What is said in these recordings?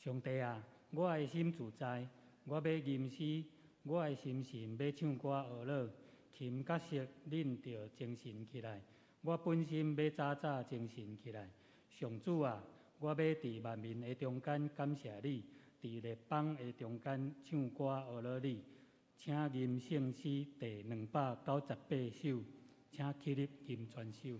上帝啊，我的心自在，我要吟诗，我的心神要唱歌学乐，琴甲瑟恁着精神起来，我本心要早早精神起来。上主啊，我要伫万民的中间感谢你，伫列邦的中间唱歌学乐你。请吟圣诗第298首，请起立吟全首。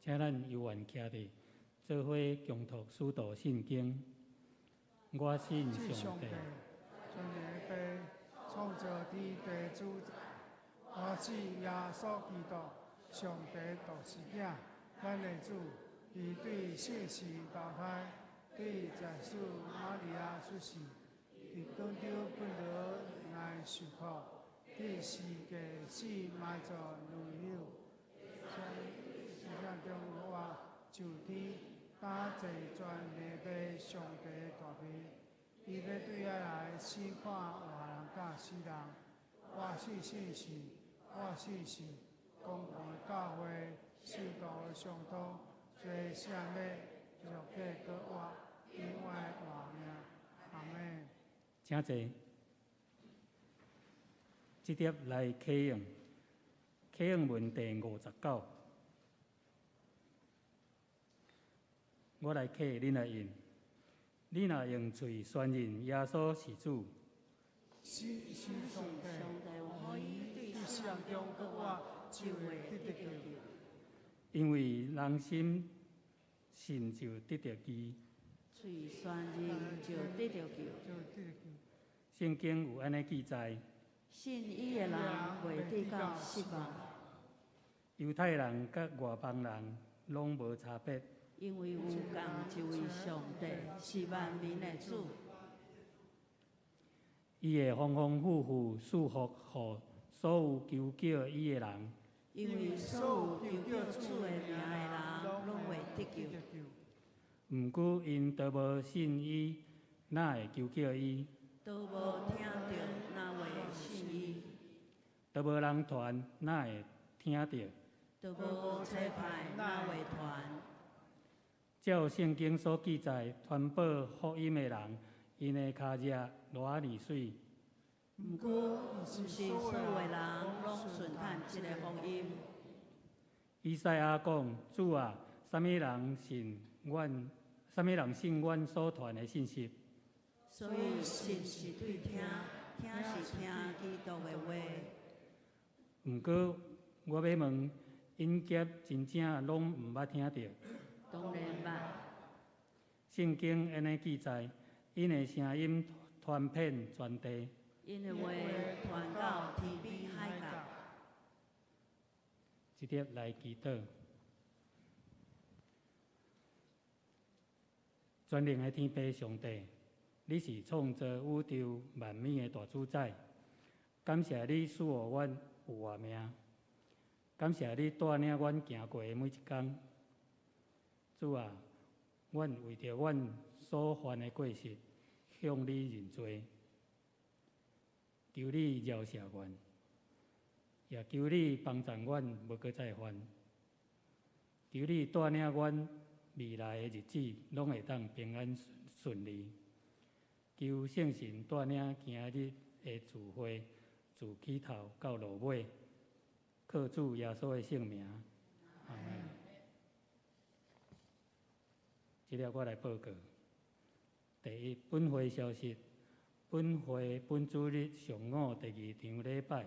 请咱犹原徛伫，做伙共读使徒圣经。我信上帝，上帝被创造天地主宰，我信耶稣基督，上帝独生子，咱的主，伊对圣事投胎，对在世玛利亚出世，伫当中本着来受苦，伫世界死埋葬荣耀。世界中我就天打坐全礼拜上帝大名，伊要对我来审判活人甲死人。我信圣事，我信是公共教会，使徒相通，做圣礼，肉体搁活，永远活命。阿门。请坐。这碟来启用，启用文第59。我来启，恁来用。你若用嘴宣认耶稣是主，是上帝，我以对世人中搁我就会得救。因为人心信就得着义，嘴宣认就得着救。圣经有安尼记载：信伊的人袂得到失望，犹太人甲外邦人拢无差别，因为有共一位上帝是万民的主。伊会丰丰富富赐福予所有求叫伊的人。因为所有求叫主的名的人，拢会得救。毋过因都无信伊，哪会求叫伊？都无听到，哪会信伊？都无人传，哪会听到？都无差派，哪会传？照圣经所记载，传播福音的人，因的脚热偌利水。毋过，毋是所有的人拢顺探这个福音。以赛亚讲：主啊，啥物人信阮所传的信息？所以信是对听，听是听基督的话。毋过，我要问，因皆真正拢毋捌听到？当然捌。圣经安尼记载，因的声音传遍全地。因的话传到天边海角。直接来祈祷。全能的天父上帝，你是创造宇宙万物的大主宰，感谢你赐予阮有活命，感谢你带领阮行过的每一天。主啊，阮为着阮所犯的过失，向你认罪，求你饶赦阮，也求你帮助阮，无搁再犯。求你带领阮未来的日子，拢会当平安顺利。求圣神带领今日的聚会，自起头到落尾，靠主耶稣的圣名，阿门。接着我来报告。第一，本会消息：本会本主日上午第二场礼拜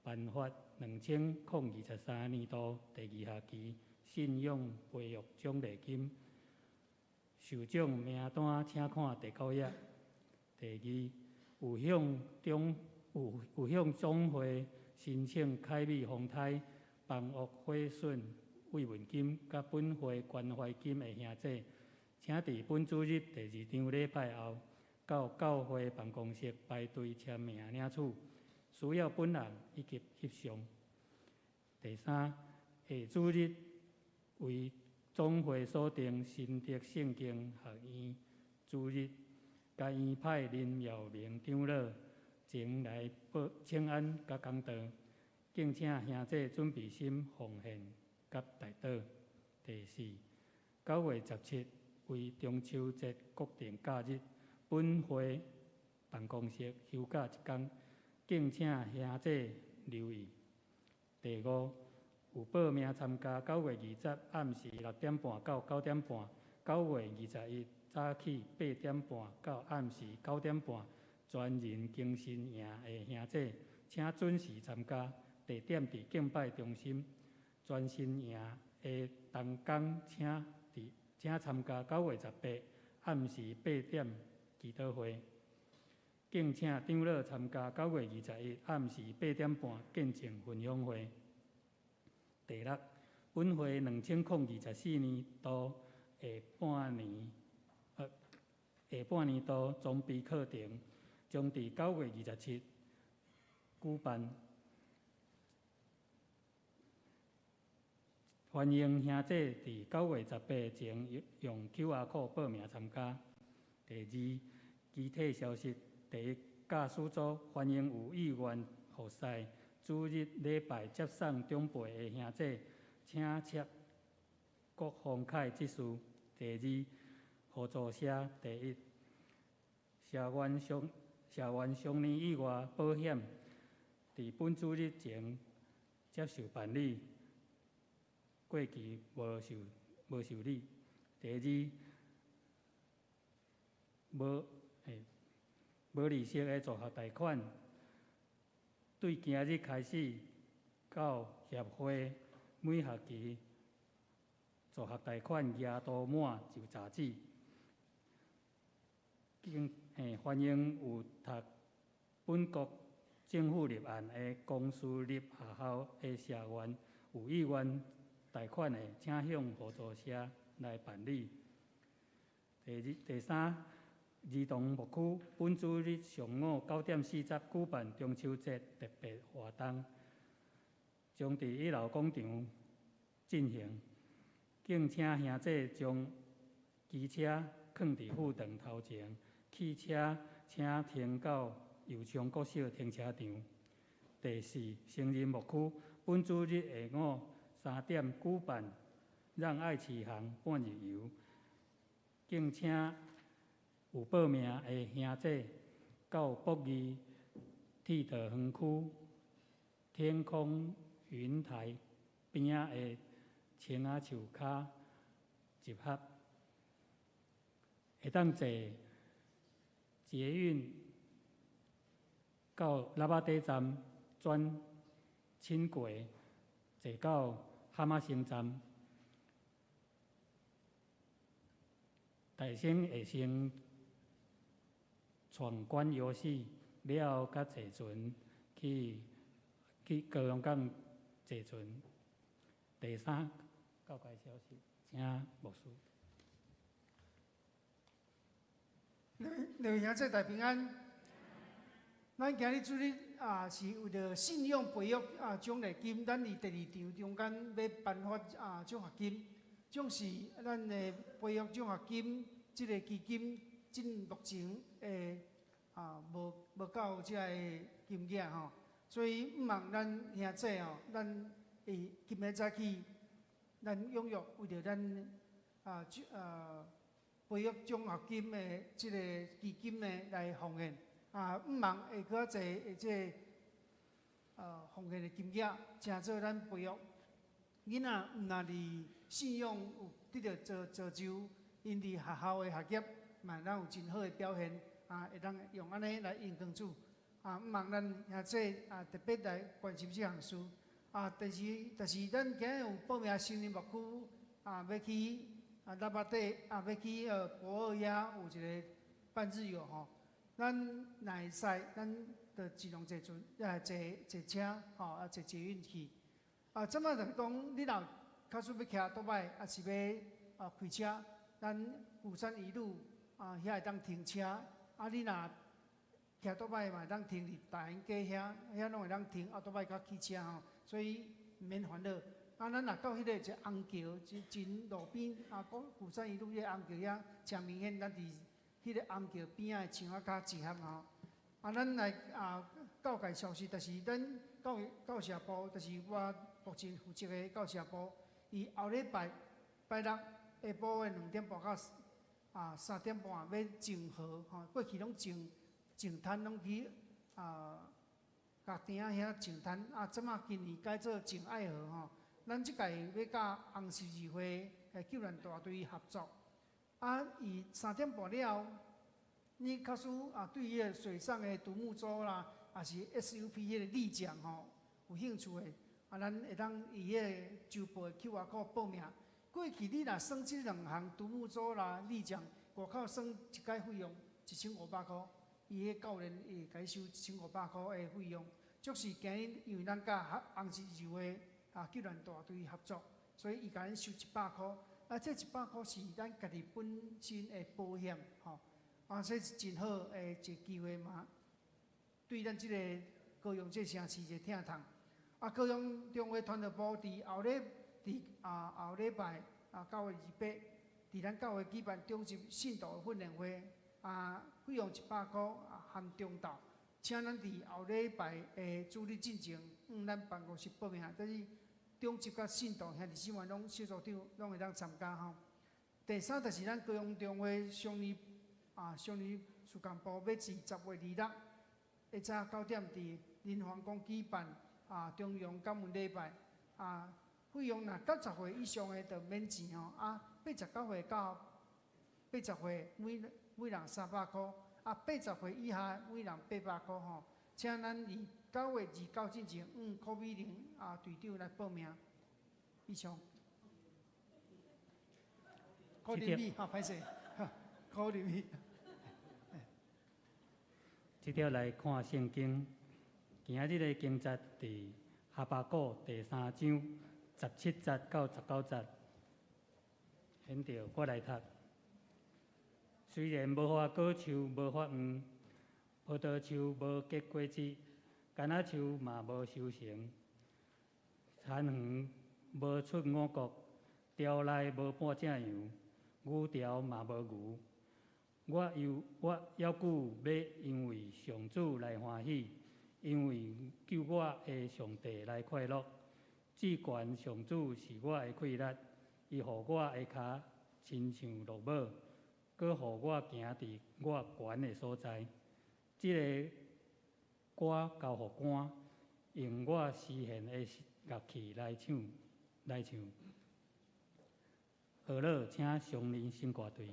颁发2023年度第二学期信用培育奖励金，受奖名单请看第9页。第二，有向总会申请凯美风台房屋毁损慰问金甲本会关怀金的兄弟，请伫本主日第二场礼拜后到教会办公室排队签名领取，需要本人以及翕相。第三，下主日为总会所定新德圣经学院主日，该院派林耀明长老前来请安甲讲道，敬请兄弟准备心奉献甲代祷。第四，9月17为中秋节国定假日，本会办公室休假1天，敬请兄弟留意。第五，有报名参加9月20暗时6点半到9点半，9月21早起8点半到暗时9点半，全人精神营的兄弟，请准时参加。地点伫敬拜中心。全身营的同工请参加9月18暗时8点祈祷会。敬请长老参加9月21暗时8点半见证分享会。第六，本会2024年度下半年度装备课程，将伫9月27举办。欢迎兄弟伫9月18前用 QR code 报名参加。第二，具体消息：第一，驾驶组欢迎有意愿服侍主日礼拜接送长辈的兄弟，请切各方凯指示。第二，合作社：第一，社员常年意外保险伫本主日前接受办理。过期无受理。第二，无利息的助学贷款，对今日开始到协会每学期助学贷款额度满就查止。欢迎有读本国政府立案的公私立学校的社员有意愿贷款的，请向合作社来办理。第三，儿童牧区本主日上午9:40举办中秋节特别活动，将伫1楼广场进行。敬请兄弟将机车放伫副长头前，汽车请停到油厂国小停车场。第四，成人牧区本主日下午3点举办让爱启航半日游，敬请有报名的兄弟到北宜铁道园区天空云台边仔的青仔树骹集合，会当坐捷运到喇叭底站转轻轨，坐到蛤蟆城站。大生会先闯关游戏，了后，甲坐船去高雄港坐船。第三，告解消息，请牧师。两位兄弟大平安。咱今日主日是为着信用培育奖励金，咱伫第2场中间要颁发奖学金，奖是咱的培育奖学金，即个基金近目前无到即个金额吼，所以毋望咱兄弟吼，咱会今日早起，咱踊跃为着咱培育奖学金的即个基金呢来奉献。毋望会搁较侪即奉献的金额，诚做咱培育囡仔，毋但伫信用有得到造就，因伫学校的学业嘛，咱有真好的表现，会当用安尼来应光主。毋望咱兄弟特别来关心即项事。就是咱今日有报名成人牧区要去喇叭底要去博尔遐有一个半日游吼。咱若会使，咱就尽量坐船，坐车，坐捷运去。即摆就是讲，你若假使要骑倒摆，还是要开车，咱鼓山一路遐会当停车。你若骑倒摆嘛会当停伫大安街遐拢会当停倒摆甲汽车吼，所以毋免烦恼。咱若到迄个一红桥，真路边鼓山一路迄个红桥遐，真明显，咱伫迄个红桥边仔的树仔骹集合吼，咱来教界消息，就是咱教社部，就是我目前负责的教社部，伊后礼拜6下晡的2点半到3点半要种河吼，过去拢种摊拢去甲町仔遐种摊，即马今年改做种爱河吼，咱即届要甲红十字会救援大队合作。伊3点半了后，你假使对迄个水上的独木舟啦，也是 SUP 迄个立桨吼有兴趣的，咱会当以迄个周报的 QR code 报名。过去你若算即2项独木舟啦、立桨，外口算一届费用1500块，伊迄教练会甲伊收1500块的费用。就是今日因为咱甲红十字会救援大队合作，所以伊甲咱收100块。这100块是咱家己本身的保险，吼，这是真好的一个机会嘛，对咱这个高雄这城市一个疼痛。高雄中华传道部伫后礼拜9月28，伫咱教会举办中级信徒训练会，费用100块，含中昼，请咱伫后礼拜的主日进前，咱办公室报名，但是中级甲信徒兄弟姊妹拢小组长拢会当参加吼。第三就是咱高雄中华乡里事工部要伫10月26日下早9点伫林皇宫举办中央感恩礼拜，费用若90岁以上的就免钱吼，89岁到80岁每人300块，80岁以下每人800块吼。请咱以9月29进前，柯美玲队长来报名。以上。柯林美，歹势，柯林美。即条来看圣经，今仔日的经节伫哈巴谷第3章17节到19节，选着我来读。虽然无花果树无发黄，葡萄树无结果子，橄榄树嘛无收成，田园无出五穀，巢内无半只羊，牛巢嘛无牛。我犹久要因为上主来欢喜，因为救我的上帝来快乐。至悬上主是我的气力，伊互我的脚亲像鹿母，佮互我行伫我悬的所在。这个歌交互官，用我诗献的乐器来唱。学乐，请上林新歌队。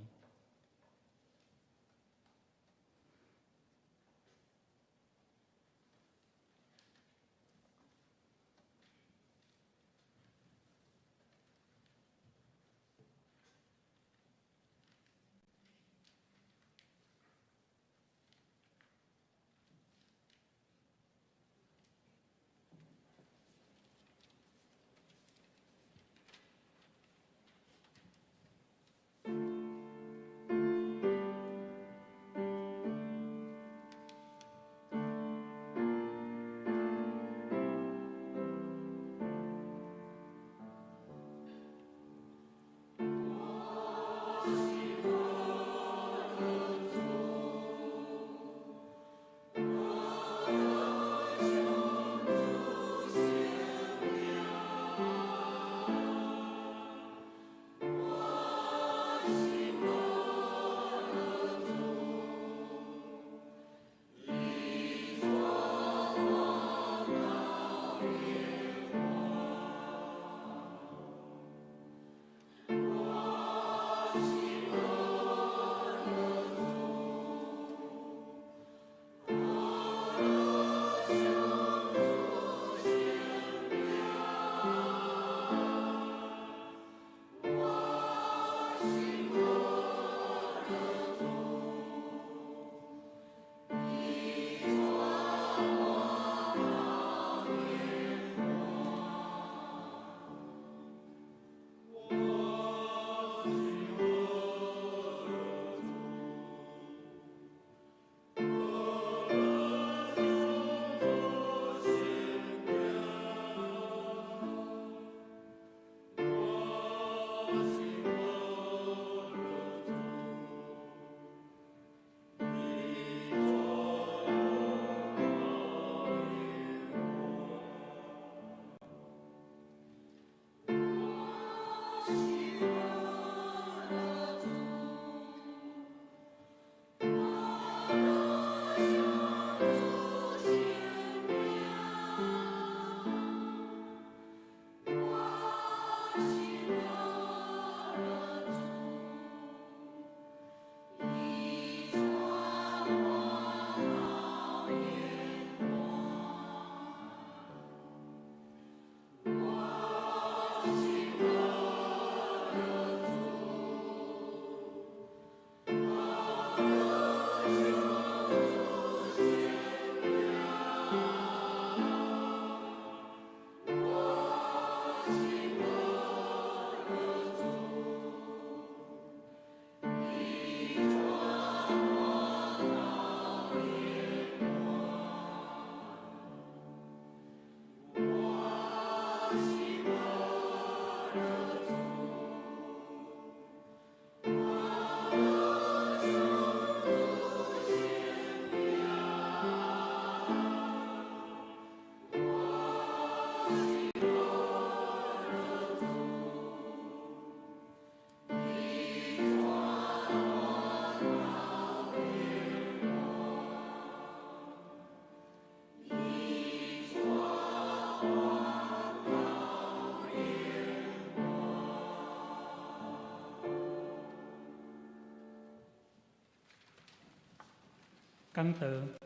讲道，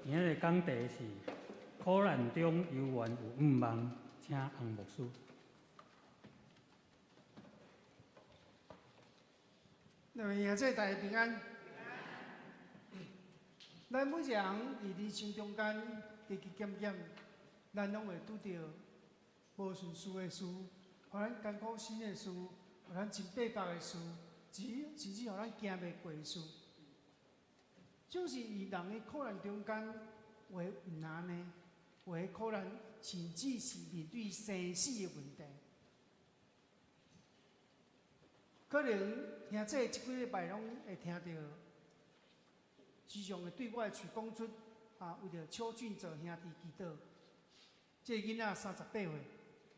今日讲题是苦难中犹原有盼望，请洪牧师。那么现在大家平安。咱每人伫人生中间，加加减减，咱拢会拄着无顺遂的事，互咱艰苦辛的事，互咱真逼迫的事，甚至互咱行袂过的事。总是以人的苦难中间，有诶毋难呢，有诶苦难甚至是面对生死的问题。可能兄弟即几礼拜拢会听到，时常会对我的嘴讲出为着邱俊哲兄弟祈祷。这囡仔38岁，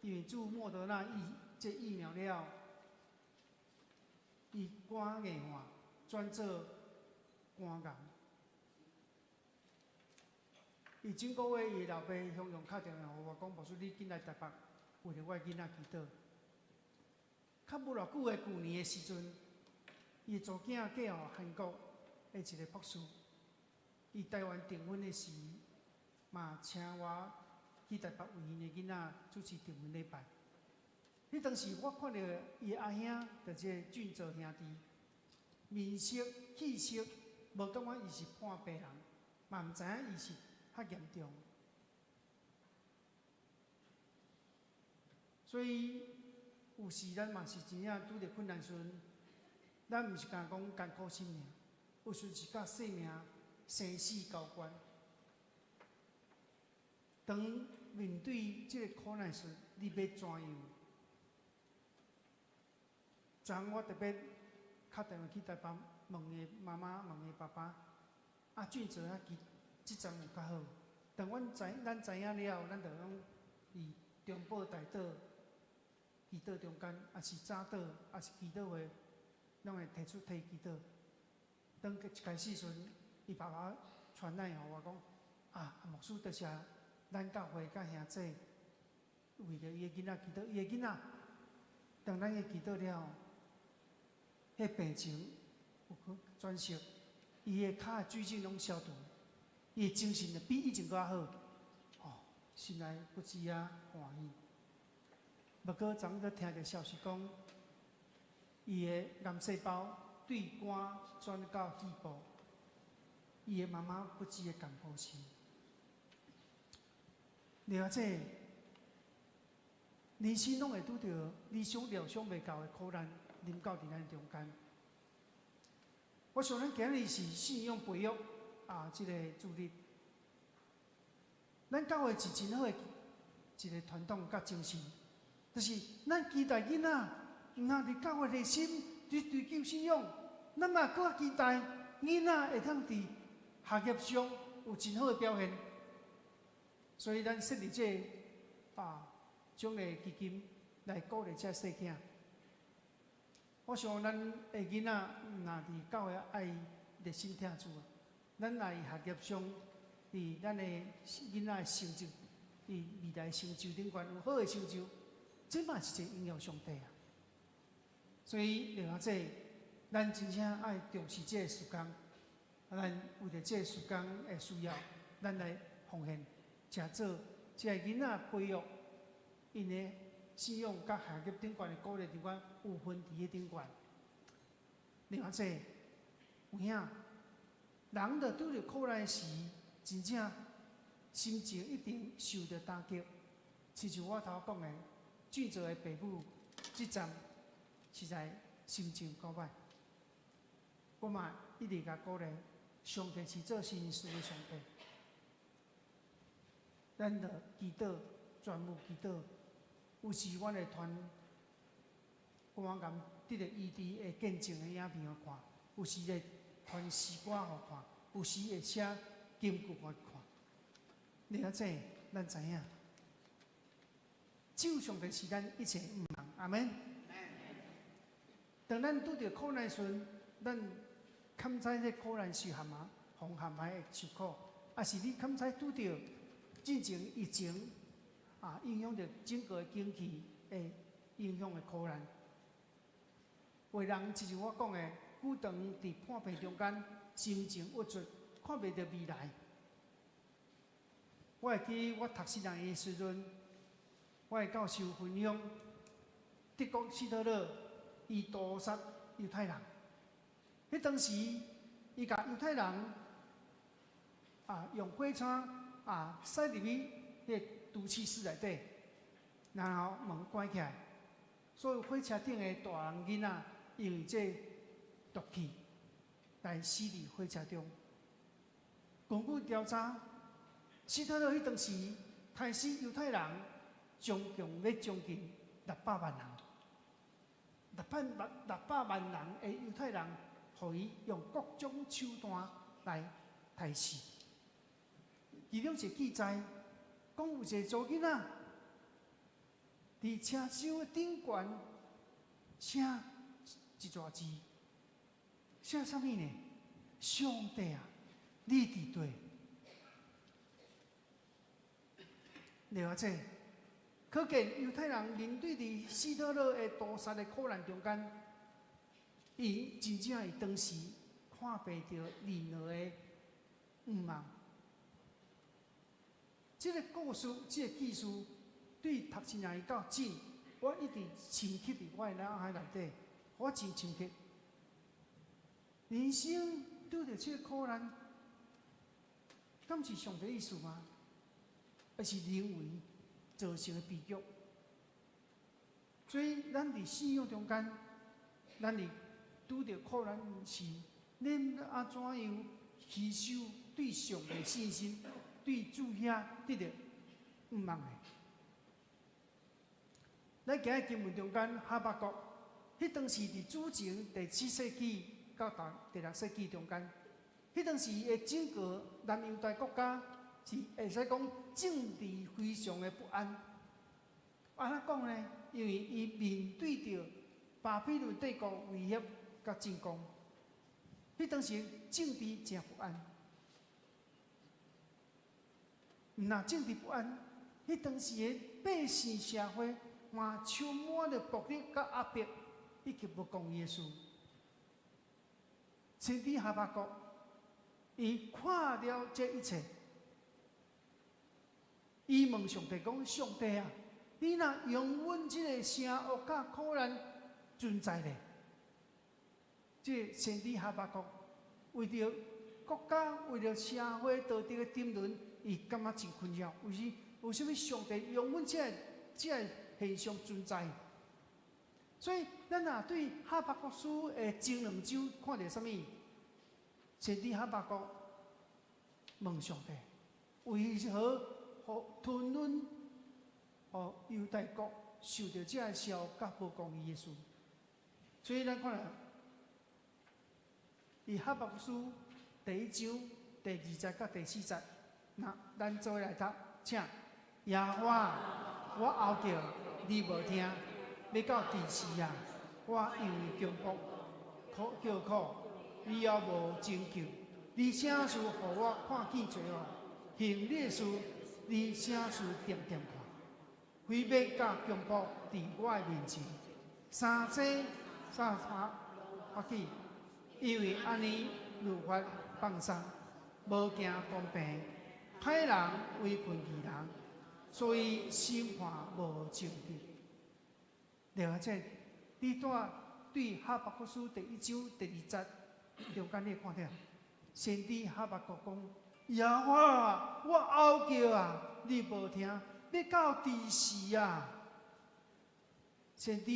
因为注莫德纳疫苗了，伊肝硬化，转做肝癌。伊整个月，伊老爸向用敲电话互我讲，无说你紧来台北，为着我囡仔祈祷。较无偌久的旧年的时阵，伊祖囝嫁予韩国的一个博士。伊台湾订婚的时，嘛请我去台北为因的囡仔主持订婚礼拜。迄当时我看到伊阿兄，就即个俊哲兄弟，面色气色，无感觉伊是半白人，嘛毋知影伊是较严重。所以有时咱嘛是真正拄着困难时，咱毋是讲艰苦辛命，有时是甲性命、生死交关。当面对这个苦难时，你要怎样？昨我特别敲电话去台北问个妈妈、问个爸爸，俊哲即阵有较好。但咱知影了，咱就讲伫中部大岛、祈祷中间，也是早岛，也是祈祷会，拢会提祈祷。当一开始时，伊爸爸传来互我讲，牧师多谢咱教会甲兄弟为着伊个囡仔祈祷，伊个囡仔，当咱个祈祷了，迄病情有去转熟，伊个骹的水肿拢消除，伊个精神就比以前搁较好，心内不知欢喜。不过昨个听到消息讲，伊个癌细胞对肝转到肺部，伊个妈妈不知个艰苦心。了解，人生拢会拄着理想料想袂到的苦难临到伫咱中间。我想咱今日是信仰培育即个主日，咱教会是真好的一个传统甲精神，就是咱期待囡仔，毋通伫教会内心伫追求信仰，咱嘛搁期待囡仔会通伫学业上有真好的表现。所以咱设立这种个基金来鼓励这细囝。我想咱的囡仔若伫教会爱热心听主，咱若伫学业上，伫咱的囡仔的成就，伫未来成就顶悬有好的成就，这嘛是一个荣耀上帝啊！所以了解，咱真正爱重视这个时间，咱为着这个时间的需要，咱来奉献。诚做这个囡仔培育因的信仰甲学业顶悬的鼓励顶悬有分伫个顶悬。了解，有影，人着拄着苦难时，真正心情一定受到打击。亲像我头讲的，俊哲的爸母即阵实在心情够歹，我嘛一直甲鼓励，上帝是做新事的上帝。咱着祈祷，全部祈祷。有时阮会传肝癌得着医治的见证的影片互看，有时会传诗歌互看，有时会写金句互看。了解，咱知影，只有上帝是咱一切毋茫。阿门。当咱拄着苦难时，咱堪知这苦难是含嘛，风含海的受苦，也是你堪知拄着？进前疫情影响着整个经济的影响的苦难，有人就像我讲的，久长伫破病中间，心情郁卒，看袂到未来。我会记我读4年的时阵，我的教授分享，德国希特勒伊屠杀犹太人，迄当时伊甲犹太人用火枪。驶入去迄都市室内底，然后门关起来，所有火车顶的大人囡仔因为这毒气来死伫火车中。根据调查，希特勒迄当时杀死犹太人，总共要将近600万人。600万人的犹太人，互伊用各种手段来杀死。其中一个记载讲，有一个查囡仔伫车厢的顶悬写一撮字，写啥物呢？上帝啊，你伫对？了解，可见犹太人面对伫希特勒的屠杀的苦难中间，伊真正是当时看白着任何的毋茫。这个故事，这个记事，对读起来到真，我一直深刻伫我的脑海内底，我真深刻。人生拄着这个苦难，敢是上帝意思吗？还是人为造成的悲剧？所以，咱伫信仰中间，咱伫拄着苦难时，咱安怎样吸收对上帝信心？对主遐得到毋茫的。咱今日经文中间，哈巴谷，迄当时伫主前第7世纪到第6世纪中间，迄当时的整个南犹大国家是会使讲政治非常的不安。安怎讲呢？因为伊面对着巴比伦帝国威胁甲进攻，迄当时政治真不安。毋但政治不安，迄当时的百姓社会嘛充满着暴力、甲压迫，以及不公义的事。先知哈巴谷，伊看了这一切，伊问上帝讲：上帝啊，你若容阮这个城恶甲苦难存在咧？这先知哈巴谷为着国家、为着社会道德的沉沦，伊感觉真困扰。为什么上帝容阮这个现象存在？所以，咱若对哈巴谷书的前2章看到什么？先知哈巴谷问上帝，为何互吞忍，互犹大国受到这消甲无公义的事？所以，咱看来，伫哈巴谷书第1章第2节到第4节，那咱做来读，请耶和华，我后叫你无听，要到第时啊，我因为穷苦叫苦，你也无拯救。你啥事互我看见罪恶？行你的事，你啥事点点看？非要甲强暴伫我的面前，三者三发起，因为安尼律法放松，无惊公平，歹人围困异人，所以审判无正义。了解，你对哈巴谷书第1章第2节中间，你看到，先知哈巴谷讲：耶和华，我哀叫啊，你无听，要到第时啊？先知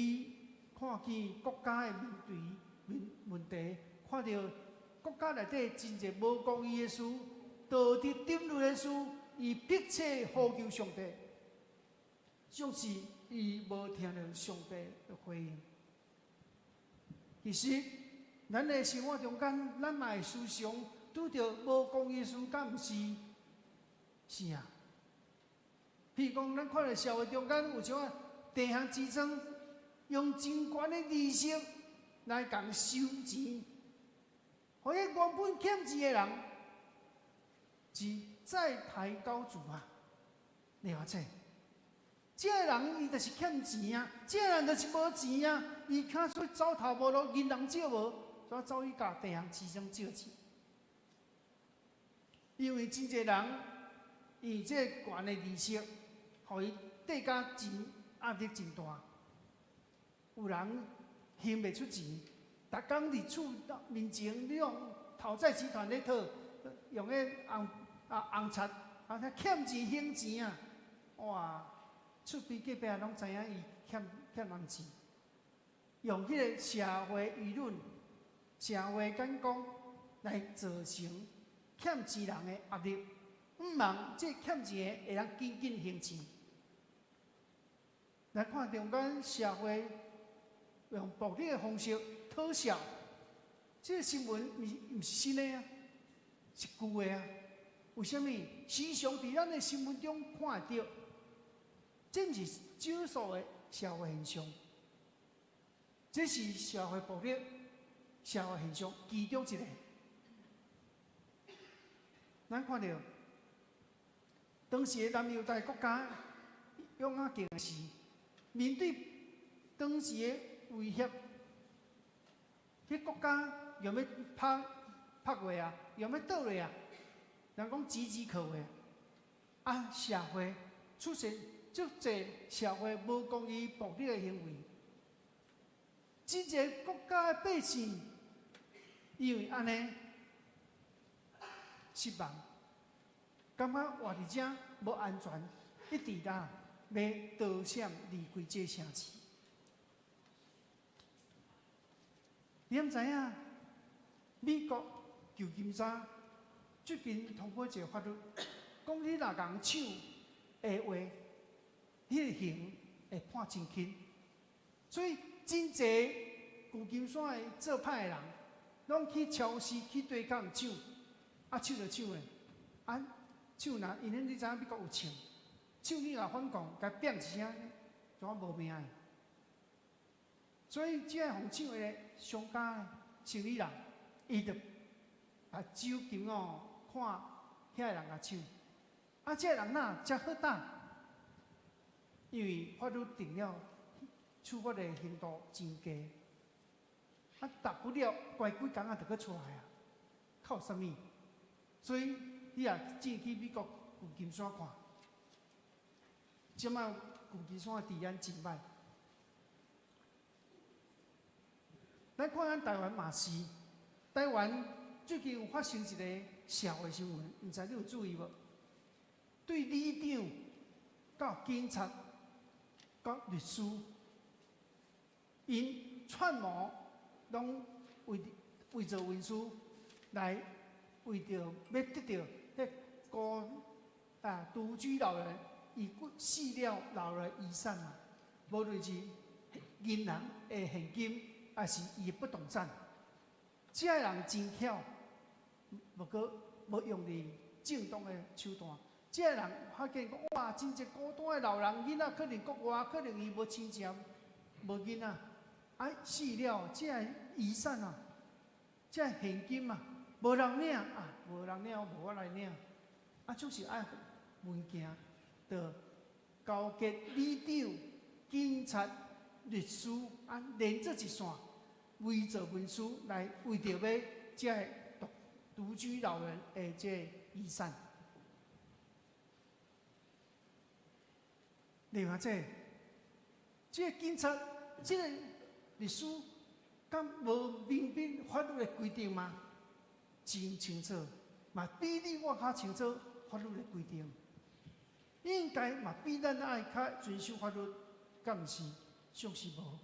看见国家的问题，看到国家内底真侪无公义的事，道德沉沦的事，伊迫切呼求上帝，总是伊无听到上帝的回应。其实，咱的生活中间，咱嘛会时常拄着无公义的事，敢毋是？是啊。譬如讲，咱看到社会中间有像地下之争，用真悬的利息来共收钱，互迄原本欠钱的人是再抬高主啊！了解？这个人伊就是欠钱啊，这个人就是无钱啊，伊看出走投无路，银行借无，所以走去甲地下之争借钱。因为真侪人以这悬的利息，互伊地价钱压力真大。有人还袂出钱，逐工伫厝面前，你用讨债集团咧讨，用迄红贼，欠钱还钱啊！哇，厝边隔壁拢知影伊欠人钱，用迄个社会舆论、社会眼光来造成欠钱人的压力，毋望这欠钱的会当紧紧还钱。来看中间社会用暴力的方式讨笑，这个新闻毋是新的啊，是旧的啊。为什么？时常伫咱的新闻中看会到，这毋是少数的社会现象，这是社会暴力、社会现象其中一个。咱看到当时的南犹大国家约雅敬时，面对当时的威胁，迄国家用要拍落啊，用要倒落啊，人讲岌岌可危啊！社会出现足侪社会无公义、暴力的行为，真侪国家的百姓因为安尼失望，感觉活伫遮无安全，一直要逃闪离开这城市。你毋知影？美国旧金山最近通过一个法律，讲你若共抢下话，迄个刑会判真轻。所以真侪旧金山的做歹的人，拢去超市去对抗抢，啊抢就抢的，啊抢若因为你知影美国有枪，抢你若反抗，甲扁一声，怎啊无命的？所以即个互抢的商家的生意人，伊就把手金看遐个人甲抢，啊，即个人哪才好打？因为法律定了处罚的刑度真低，啊，大不了过几工仔就搁出来啊，靠什么？所以你也进去美国旧金山看，即摆旧金山的治安真歹。咱看咱台湾嘛是，台湾最近有发生一个社会新闻，毋知你有注意无？对里长、到警察、到律师，因串谋，拢为着文书来为着要得到迄独居老人伊死了老人遗产嘛，无论是银行的现金，还是伊的不动产，这个人真巧，无用伫正当的手段。这个人发现讲，哇，真一孤单的老人，囡仔可能国外，可能伊无亲戚，无囡仔，啊死了，这个遗产啊，这个现金啊，无人领啊，无人领，无我来领，啊，总是爱文件，就交给里长、警察、律师啊，连做一线，为着文书来为着要这个独居老人的这个遗产。另外这个警察、这个律师，敢无明明法律的规定吗？真清楚，嘛比你我较清楚法律的规定，应该嘛比咱爱较遵守法律，敢毋是？尚是无，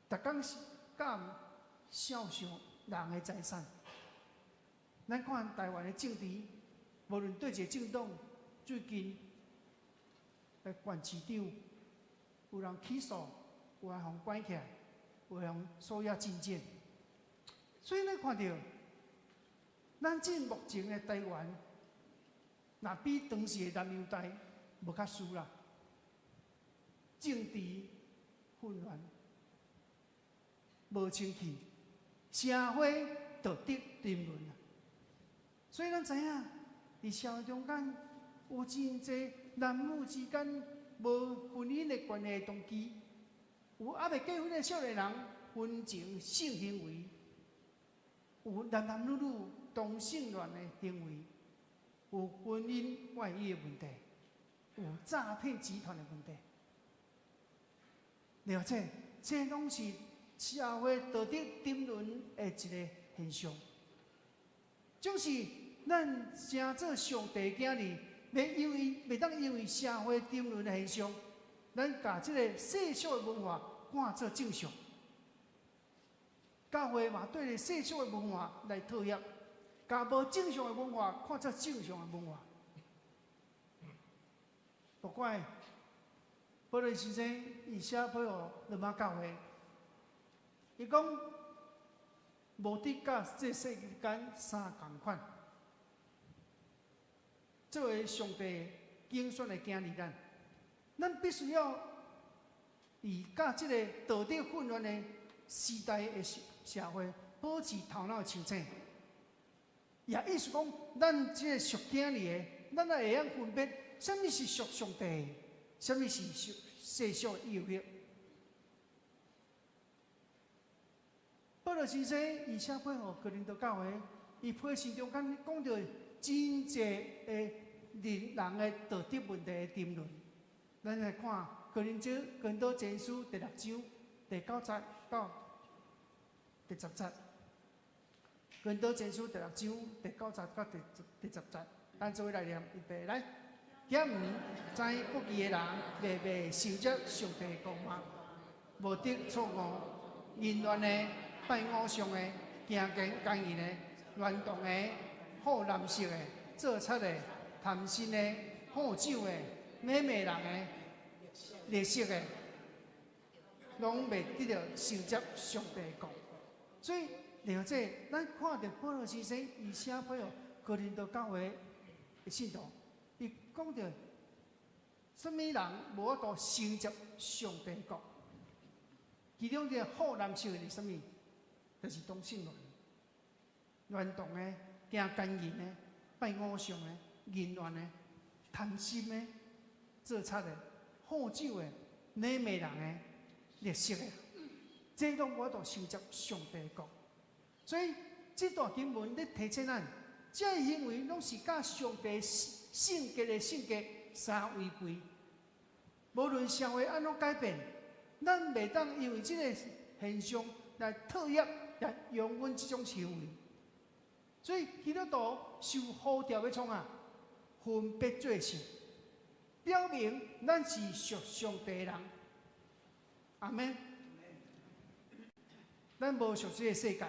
逐工是敢孝顺人的财产。咱看台湾的政治，无论对一个政党，最近县市长有人起诉，有人互关起来，有人收押禁见。所以咱看到，咱这目前的台湾，若比当时的南犹大无较输啦，政治混乱，无清气，社会道德沉沦啊。所以咱知影，伫社会中间有真侪男女之间无婚姻的关系动机，有还未结婚的少年人婚前性行为，有男男女女同性恋的行为，有婚姻外遇的问题，有诈骗集团的问题。了解，这拢是社会道德沉沦的一个现象。总是咱成做上帝囝儿，袂当因为社会争论的现象，咱把这个世俗的文化看作正常。教会嘛对着世俗的文化来讨厌，把无正常的文化看作正常的文化。不怪保罗先生伊写配互罗马教会，伊讲无的甲这世间三共款，作为上帝拣选的囝儿咱必须要以甲这个道德混乱的时代的社会保持头脑清醒。也意思讲，咱这个属囝儿的，咱也会晓分别什么是属上帝的，什么是属世俗的诱惑。保罗先生伊写配互哥林多教会，伊批信中间讲到真济的人的道德问题的争论。咱来看哥林多前书第6章第9节到第10节。哥林多前书第6章第9节到第10节，咱做伙来念预备来。遐毋知不义的人，未被受接上帝的光芒，无得错误、淫乱的、拜偶像的、行奸淫的、乱动的、好男色的、做贼的、贪心的、好酒的、买卖人的、劣色的，拢未得到受接上帝的光。所以，了解咱看到保罗先生伊写配互哥林多教会的信徒。伊讲到，什么人无法度承接上帝国？其中一个好男色的是什么？就是同性恋、乱动的、行奸淫的、拜偶像的、淫乱的、贪心的、做贼的、好酒的、买卖人的、劣色的，这拢无法度承接上帝国。所以，这段经文咧提醒咱，这个行为拢是甲上帝性格的性格相违背。无论社会安怎改变，咱袂当因为这个现象来讨厌，也容忍这种行为。所以基督徒受呼召要创啊，分别做圣，表明咱是属上帝的人。阿门。咱无属这个世界。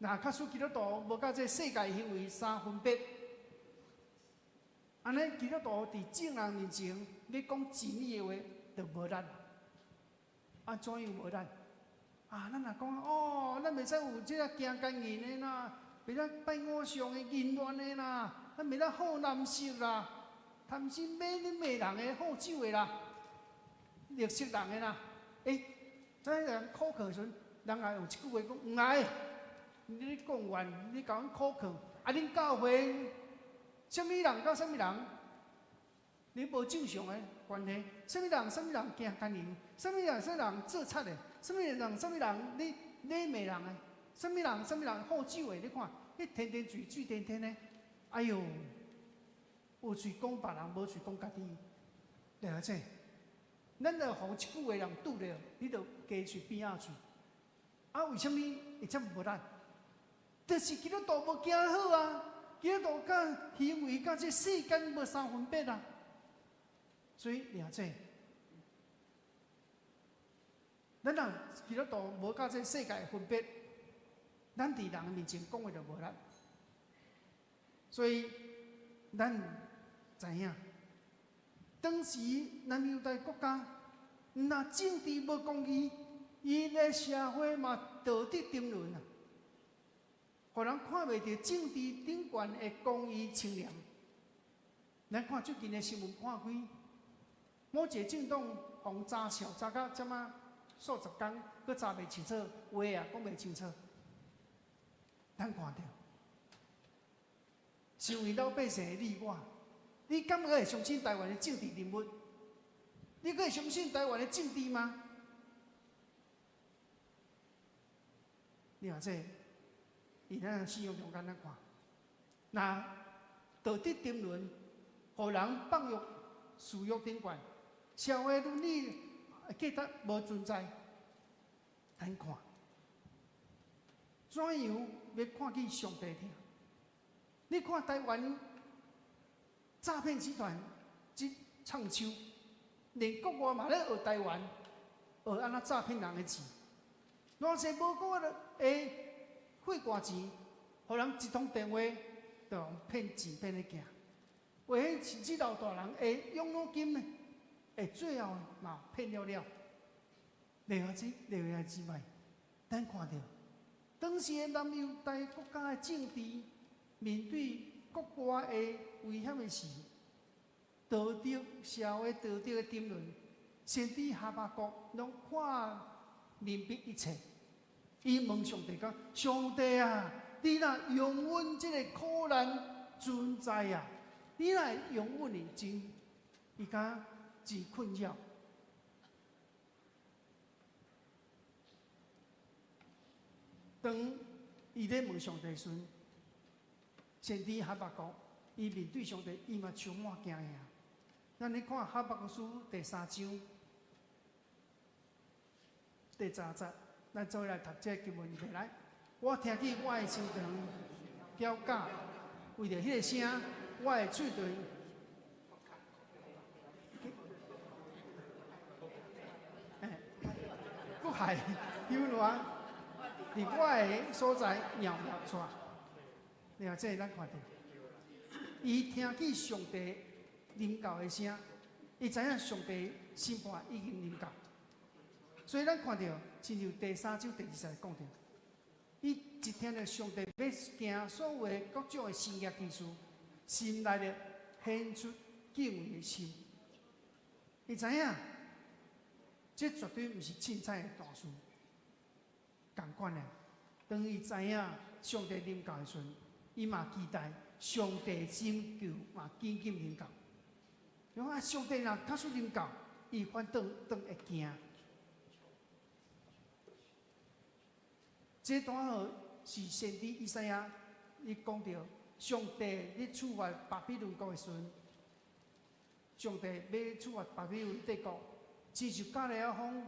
那假使基督徒无甲这世界行为相分别，安尼基督徒伫众人面前要讲真理的话，就无力。啊，怎样无力？啊，咱若讲哦，咱袂使有这个行奸淫的啦，袂使拜偶像的、淫乱的啦，咱袂使好男色啦，贪心买人的、好酒的啦，劣色人的啦。怎人口渴时，人也有一句话讲唔爱。你讲完，你甲阮考考，啊！恁教会什么人甲什么人，你无正常的关系？什么人行奸淫？什么人做贼的？什么人你买卖人的？什么人好酒的？你看，你天天嘴天天的，哎呦，有嘴讲别人，无嘴讲家己，了解？咱着互一句话人拄着，你着加嘴边仔嘴。啊，为什么会这么无力？就是基督徒无行好啊，基督徒甲行为甲这世间无相分别啊，所以了解，咱若基督徒无甲这世界分别，咱伫人面前讲话就无力。所以咱知影，当时南犹太国家，若政治无公义，伊个社会嘛道德争论啊。互人看袂到政治顶悬的公义清廉。咱看最近的新闻看开，某一个政党互查抄查到这么数十天，佫查袂清楚，话也讲袂清楚。咱看到，身为老百姓的你我，你敢会相信台湾的政治人物？你会相信台湾的政治吗？你话这？以咱信用中间咱看，那道德争论，互人放欲私欲顶悬，社会伦理价值无存在，咱看，怎样要看见上帝听？你看台湾诈骗集团去唱秋，连国外嘛咧学台湾，学安怎诈骗人的钱。偌济无够的汇寡钱，互人一通电话就用骗钱骗咧行。为迄几老大人会养老金呢，最后嘛骗了了。另外之外，咱看到当时的南犹大国家的政治面对国外的危险的时，道德社会道德的争论，先知哈巴谷拢看明白一切。伊问上帝讲：上帝啊，你若容阮这个苦难存在啊，你若容阮的真，伊讲真困扰。当伊咧问上帝时，先知哈巴谷，伊面对上帝，伊嘛充满惊吓。咱咧看哈巴谷书第3章第10节。咱做来读这经文起来，我听见我的心肠叫假，为着迄个声，我的嘴唇，不害幽乱，伫我的所在袅袅窜。了这咱看到，伊听见上帝临到的声，伊知影上帝审判已经临到。所以咱看到，亲像第3章第20节讲到，伊一听到上帝要行所有的各种的神业奇事，心内了显出敬畏的心。伊知影，这绝对不是凊彩的大事。同款的，当伊知影上帝临到的时阵，伊嘛期待上帝拯救嘛紧紧临到。因为上帝若假使临到，伊反倒会惊。这段话是先知以赛亚，伊讲到上帝咧处罚巴比伦国的时阵，上帝要处罚巴比伦帝国，只就加利亚风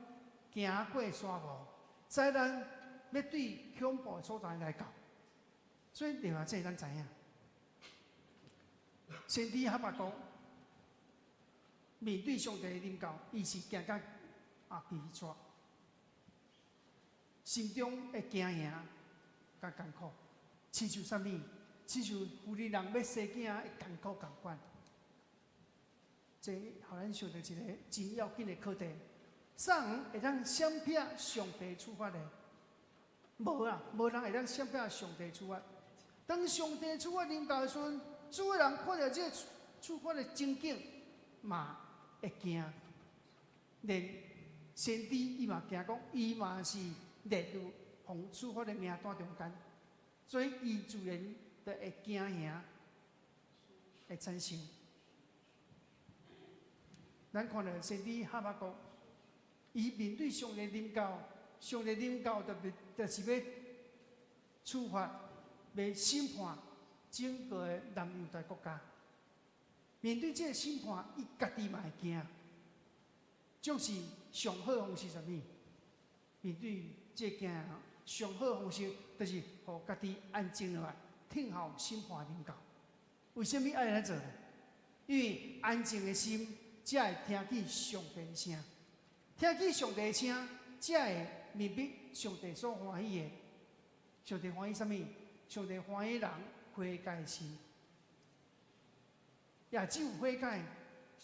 行过沙漠，灾难要对恐怖的所在来到。所以另外这咱知影，先知哈巴谷面对上帝的临到，伊是行到阿鼻抓。心中的惊吓、甲艰苦，亲像啥物？亲像妇女人要生囝的艰苦共款。这互咱想到一个真要紧的课题：啥人会当闪避上帝处罚的？无啦，无人会当闪避上帝处罚。当上帝处罚临到的时阵，诸个人看到这处罚的情景，嘛会惊。连先知伊嘛惊讲，伊嘛是。列入红处罚的名单中间，所以伊自然就会惊吓，会产生。咱看到先知哈巴谷，伊面对上帝临到，上帝临到就是要处罚、要审判整个的南犹大国家。面对这个审判，伊家己嘛会惊。就是上好方式是啥物？面对这惊吓，上好方式就是互家己安静落来，听候审判临到。为什么爱来做呢？因为安静的心，才会听见上帝的声，听见上帝的声，才会明白上帝所欢喜的。上帝欢喜啥物？上帝欢喜人悔改的心，也只有悔改，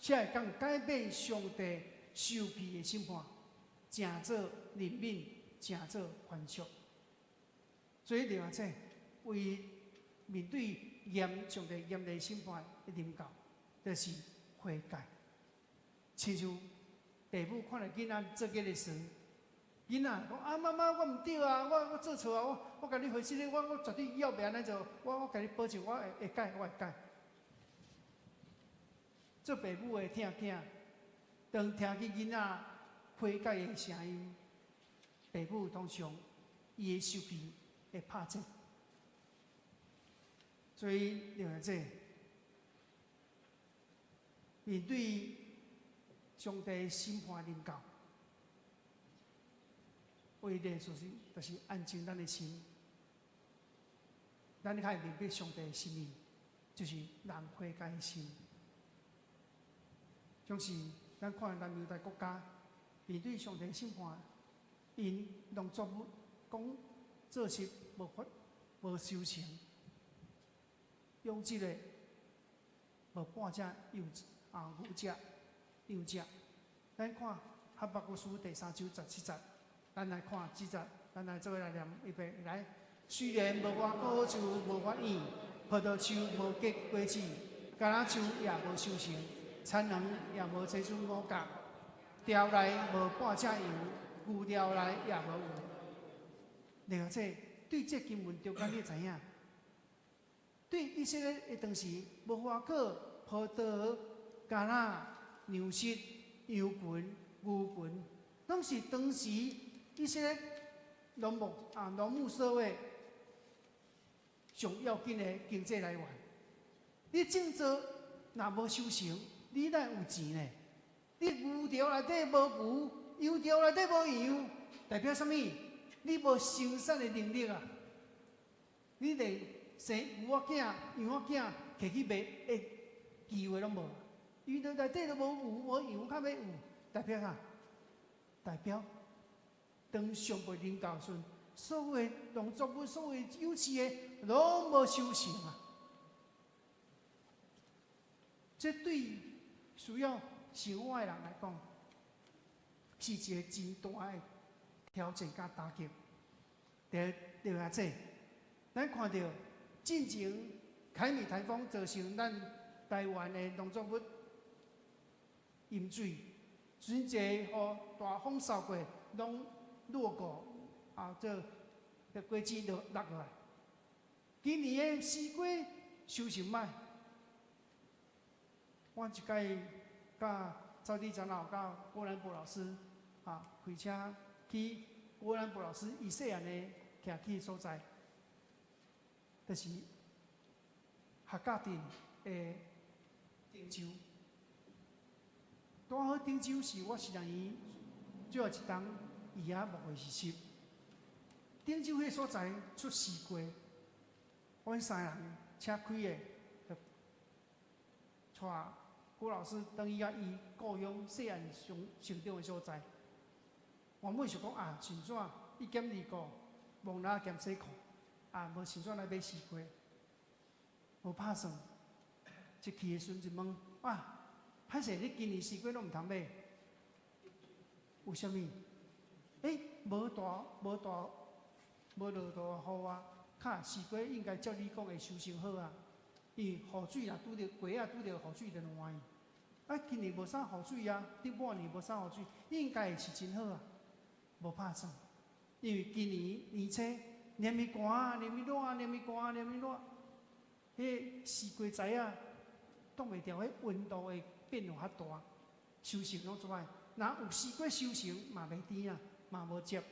才会讲改变上帝受批的审判，正做怜悯，正做宽恕。所以另外这为面对上帝严厉审判的临到，就是悔改。亲像父母看到囡仔做这个事，囡仔讲啊妈妈我唔对啊，我做错啊，我甲你回信，我绝对以后袂安尼做，我甲你保证我会改，我会改。做父母的听囝，当听见囡仔悔改的声音，父母通常伊的手机会拍折。所以另外这面对上帝审判临到，唯一的就是安静咱的心，咱较会明白上帝的心意，就是人悔改的心。像是咱看咱犹太国家面对上帝审判，因农作物讲做事无收成，养殖的无半只牛只羊只。咱看哈巴谷书第3章17节，咱来看几节，咱来做来念预备来。虽然无花果树无发芽，葡萄树无结果子，橄榄树也无收成，田园也无结出五角，钓内无半只羊，牛钓内也无有。了解对这经文中间你知影？对以色列的当时，无花果、葡萄、橄榄、牛膝、羊群、牛群，拢是当时以色列农牧社会上要紧的经济来源。你种作若无收成，你哪有钱呢？你牛条内底无牛，羊条内底无羊，代表什么？你无生产的能力啊！你连生牛仔囝、羊仔囝摕去卖的机会拢无，因为内底都无牛无羊，较要有，代表啥？代表当上辈领导时，所有的农作物、所有有市的拢无收成啊！这对需要生活的人来讲，是一个真大的挑战甲打击。第二者，咱看到进前凯米台风造成咱台湾的农作物淹水，阵一雨大风扫过，拢落过这果子就落下来。今年的西瓜收成歹，我一届甲赵地长老、甲郭兰博老师开车去郭兰博老师伊细汉的徛去所在，就是客家镇的汀州。拄好汀州是我是让伊最后一档伊也木的实习。汀州迄所在出西瓜，阮三人车开的，带郭老师等于伊故乡细汉成长的所在。原本想讲顺怎一减二个，望哪减洗裤，无顺怎来买西瓜，无拍算。一去的时阵就问歹势，你今年西瓜拢毋通买，为什么？无落大雨啊，西瓜应该照你讲会收成好啊。因为雨水若拄着瓜拄着雨水就烂去。今年无啥雨水啊，顶半年无啥雨水，应该会是真好啊。无拍算，因为今年年初连咪寒，连咪热，连咪寒，连咪热，迄西瓜材挡袂牢，迄温度会变化较大，收成拢出来。若有西瓜收成，嘛袂甜啊，嘛无接。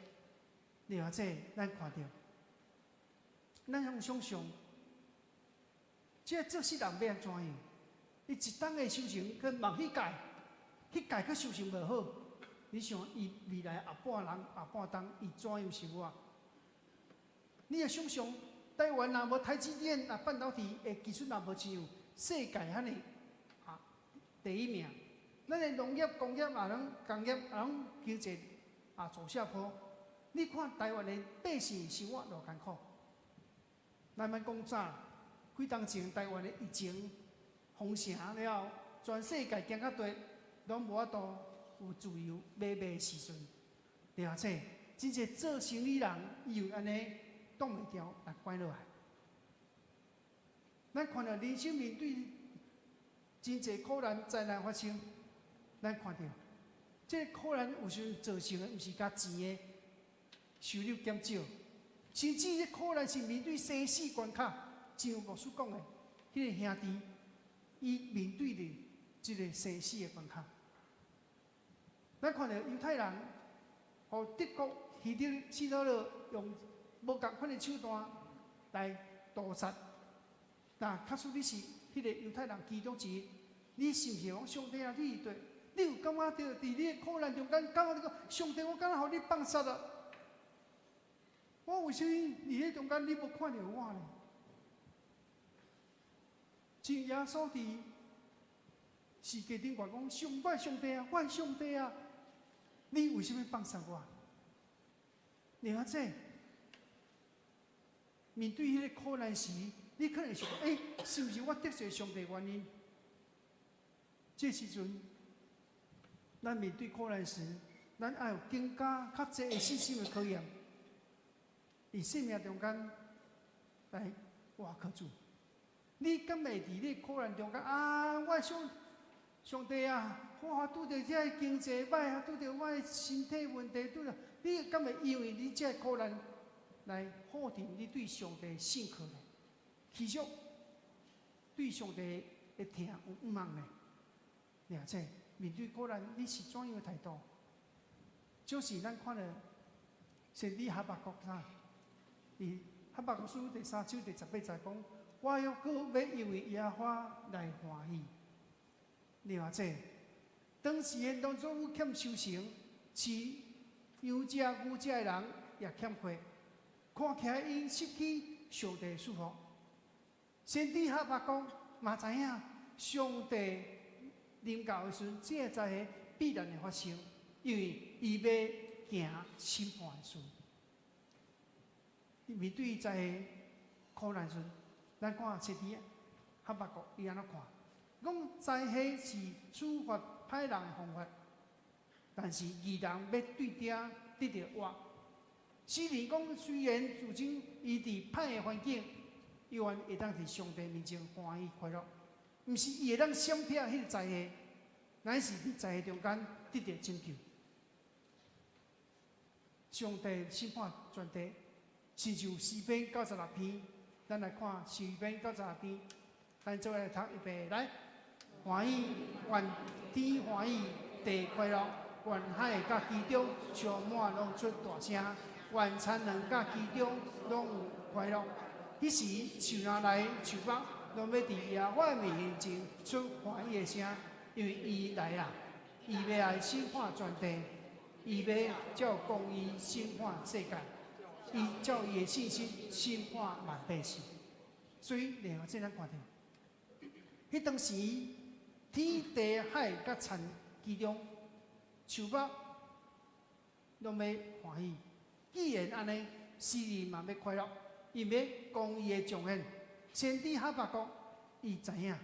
了解，咱看到，咱用想象，这做事人要安怎样？伊一档的收成，跟望迄届佫收成无好。你想，伊未来下半冬，伊怎样生活？你也想象，台湾若无台积电、半导体的技术若无像世界遐尼第一名，咱的农业、工业经济走下坡。你看台湾的百姓生活多艰苦。咱莫讲早，几当前台湾的疫情封城了，全世界行到地拢无法度有自由买卖的时阵，了解，真正做生意人伊有安尼挡袂牢来关落来。咱看到人生面对真侪苦难灾难发生，咱看到这个苦难有时造成的，毋是甲钱的收入减少，甚至这苦难是面对生死关卡，像牧师讲的，迄个兄弟，伊面对着这个生死的关卡。咱看到犹太人，和德国希特勒用无共款的手段来屠杀。那假使你是迄个犹太人其中之一，你是毋是讲上帝啊？你有感觉到伫你的苦难中间，感觉到上帝，我敢若互你放杀啊？我为什么伫迄中间你无看到我呢？像耶稣伫是家顶话讲，我的上帝啊，我的上帝啊，你为什么放杀我？你看这，面对迄个苦难时，你可能想，是不是我得罪上帝的原因？这时阵，咱面对苦难时，咱要有更加较济的信心的考验，以生命中间来挖靠主。你敢会伫你苦难中间啊？我上帝啊，我拄着这经济歹啊，拄着我的身体问题，拄着你敢会因为你这苦难来否定你对上帝的信靠呢？其实对上帝的听有唔茫呢？而且面对苦难，你是怎样的态度？就是咱看了先知哈巴谷啥，伊哈巴谷书第3章第18节讲。我又搁要因为耶和华来欢喜。你话这，当时现当中有欠修行，饲羊只牛只的人也欠缺，看起来因失去上帝祝福。先知哈巴谷嘛知影，上帝临到的时阵，这个灾害必然会发生，因为伊要行审判的事。面对灾害苦难时，咱看先知哈巴谷伊安怎看？讲灾害是处罚歹人方法，但是义人要对顶得到活。诗人讲，虽然如今伊伫歹的环境，依然会当伫上帝面前欢喜快乐。毋是伊会当闪避迄个灾害，乃是伫灾害中间得到拯救。上帝审判全地，亲像诗篇96篇。咱来看诗篇96篇，咱做来读预备来，欢喜愿天欢喜地快乐，愿海甲其中充满拢出大声，愿田园甲其中拢有快乐。迄时树林内树木拢要伫耶和华面前出欢喜的声，因为伊来啦，伊要来审判全地，伊要照公义审判世界。伊照伊的信心审判万百姓，所以然后这咱看到，迄当时天地海甲田其中树木拢要欢喜。既然安尼，诗人嘛要快乐，伊要公义的彰显。先知哈巴谷伊知影，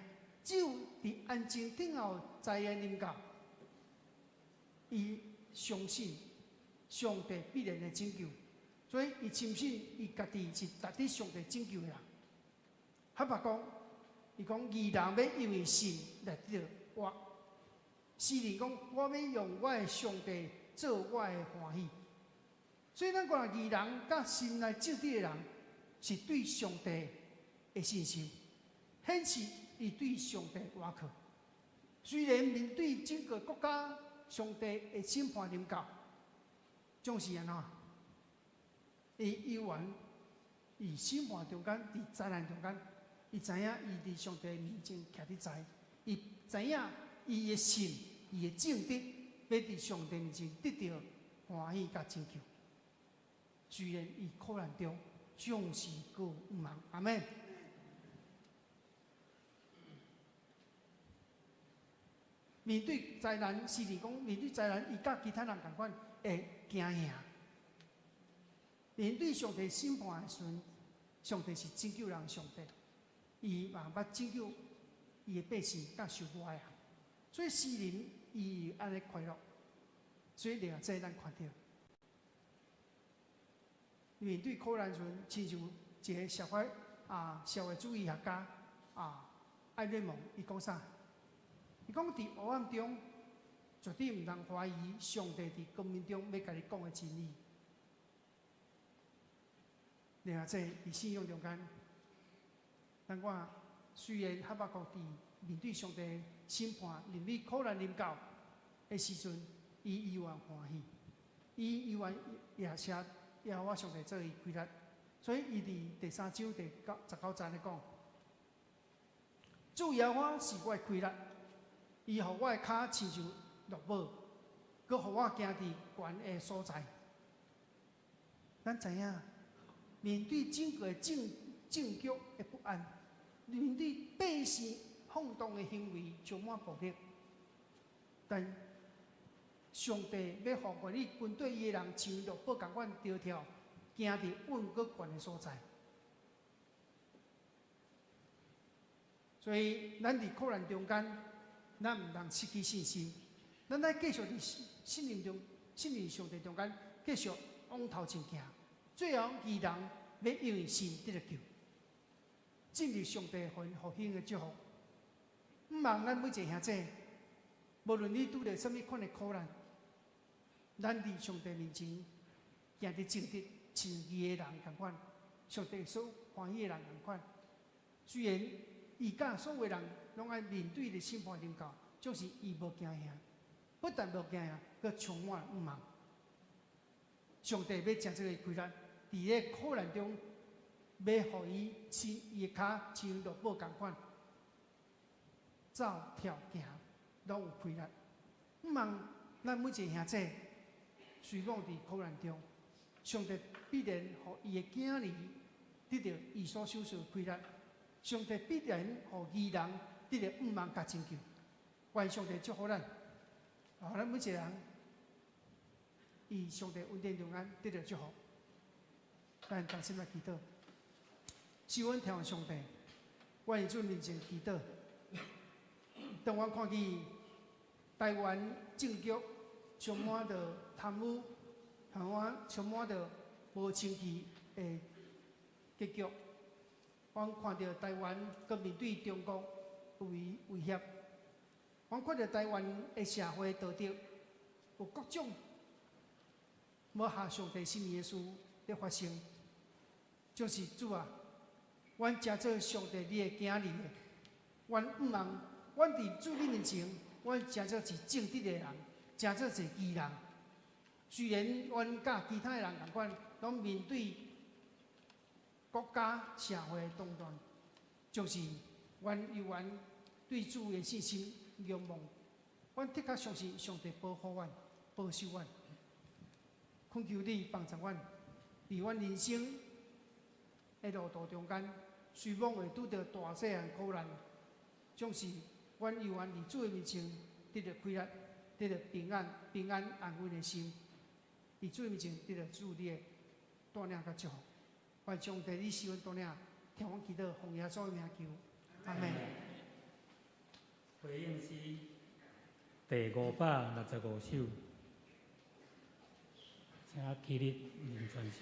只有伫安静等候灾难临到，伊相信上帝必然会拯救。所以，伊深信伊家己是值得上帝拯救的人。哈巴谷，伊讲义人要因为信来得到我。诗人讲，我要用我的上帝做我的欢喜。所以，咱讲义人甲心内正直的人，是对上帝的信心，显示伊对上帝倚靠。虽然面对整个国家，上帝的审判临到，总是安怎？伊依然，伊审判中间，伫灾难中间，伊知影伊伫上帝面前徛伫在，伊知影伊的信，伊的正直，要伫上帝面前得到欢喜甲拯救。虽然伊苦难中，总是搁毋茫。阿门。面对灾难，诗人讲，面对灾难，伊甲其他人共款会惊吓。面对上帝审判的时阵，上帝是拯救人上帝，伊嘛捌拯救伊的百姓甲受苦的人，所以诗人伊安尼快乐。所以另外这咱看到，面对苦难时阵，亲像一个社会主义学家艾瑞蒙，伊讲啥？伊讲伫黑暗中，绝对毋通怀疑上帝伫光明中要甲你讲的真理。然后，这伫信仰中间，咱看虽然哈巴谷伫面对上帝审判、临到苦难临到的时阵，伊依然欢喜，伊依然也写耶和华上帝做伊规律。所以，伊伫第3章第19节咧讲：主耶和华是我的规律，伊互我的脚亲像鹿母，佮互我行伫悬的所在。咱知影。面对整个政局的不安，面对百姓放荡的行为，充满暴力，但上帝要互管理军队伊的人，像罗伯共款条条，行伫稳搁悬的所在。所以，咱伫苦难中间，咱毋通失去信心，咱要继续伫信任上帝中间，继续往头前行。最后，义人要因为信得救，进入上帝复兴的祝福。毋望咱每一个兄弟，无论你拄着什么款的苦难，咱伫上帝面前行伫正直、像义的人同款，上帝所欢喜的人同款。虽然伊甲所有人拢爱面对的审判临到，就是伊无惊吓，不但无惊吓，佮充满毋望。上帝要将这个规律，伫咧苦难中，要互伊的脚像萝卜共款，走跳行，拢有规律。毋望咱每一个兄弟，随往伫苦难中，上帝必然互伊的囝儿得到伊所守的规律。上帝必然互义人得到毋望甲拯救。愿上帝祝福咱，互咱每一个人，以上帝恩典中间得到祝福。咱同心来祈祷，是阮天父上帝，愿意做面前祈祷。当我看见台湾政局充满着贪污，充满着无清气的结局。我看到台湾佮面对中国威胁，我看到台湾的社会道德有各种无合上帝心意的事在发生。就是主啊，阮诚做上帝你的囝儿，阮毋望阮伫主你面前，阮诚做是正直的人，诚做是义人。虽然阮甲其他的人同款，拢面对国家社会的动乱，就是阮有阮对主的信心仰望，阮的确相信上帝保护阮、保守阮，恳求你帮助阮，伫阮人生的路途中间，虽往会拄着大细汉苦难，总是阮有阮伫主的面前得到规律，得到平安安稳的心，伫主的面前得到主你的带领甲祝福。愿上帝你是阮带领，听阮祈祷，奉耶稣的名求，阿门。回应是第565首，请起立念全首。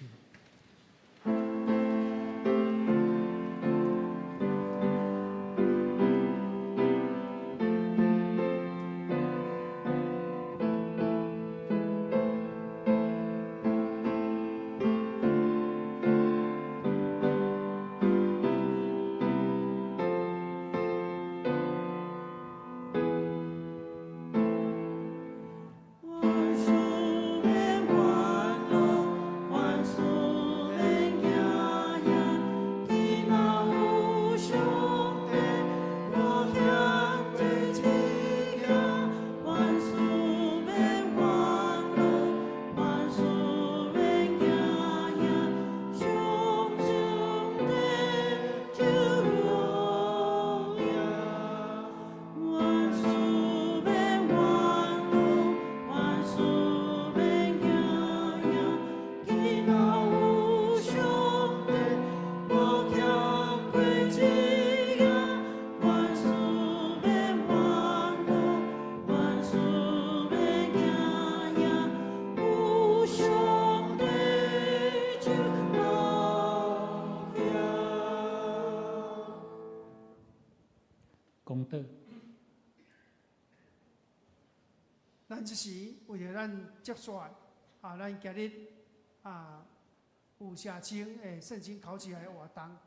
功德。咱即时为着咱接续咱今日有社青的圣经考起来的活动，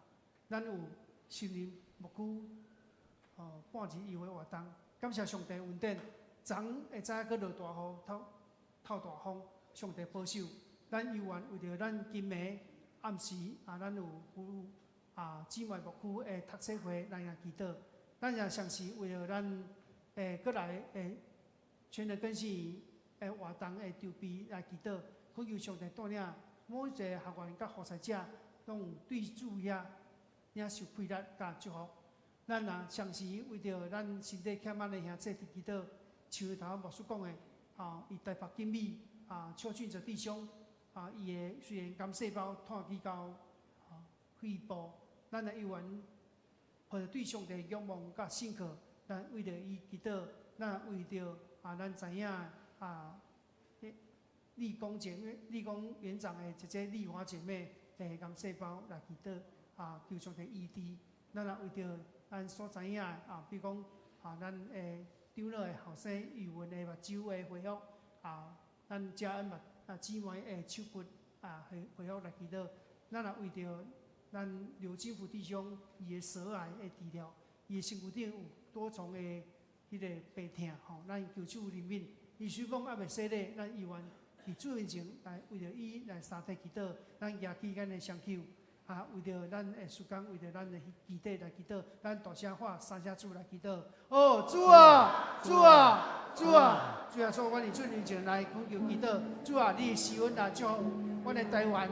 咱有森林牧区半日游的活动。感谢上帝恩典，昨会知影搁落大雨，透大风，上帝保守。咱游玩为着咱今暝暗时咱有姊妹牧区的读书会，咱也祈祷。咱也常时为着咱过来全人更新的活动的筹备来祈祷，恳求上帝带领每一个学员甲服侍者，拢有对主领受规律甲祝福。咱也常时为着咱身体欠安的兄弟伫祈祷，像头牧师讲的，伊台北金美邱俊哲弟兄伊的虽然癌细胞拖去到肺部，咱来有缘，或者对上帝仰望甲信靠，咱为着伊祈祷，咱为着咱知影立功园长的一个丽华姐妹的癌细胞来祈祷求上帝医治。咱也为着咱所知影比如讲咱诶长老的后生余文的目睭的恢复咱家恩姊妹的手骨恢复来祈祷。咱也为着咱刘金福弟兄伊的舌癌的治疗，伊的身躯顶有多重的迄个病痛咱求主怜悯。伊虽讲还袂洗礼，咱意愿伫主面前来为着伊来三地祈祷，咱举起咱的双手为着咱的时间，为着咱的基地来祈祷，咱大声喊三声主来祈祷。主啊，主啊，主啊，主啊！所以阮伫主面前来恳求祈祷。主啊，你施恩来祝阮的台湾，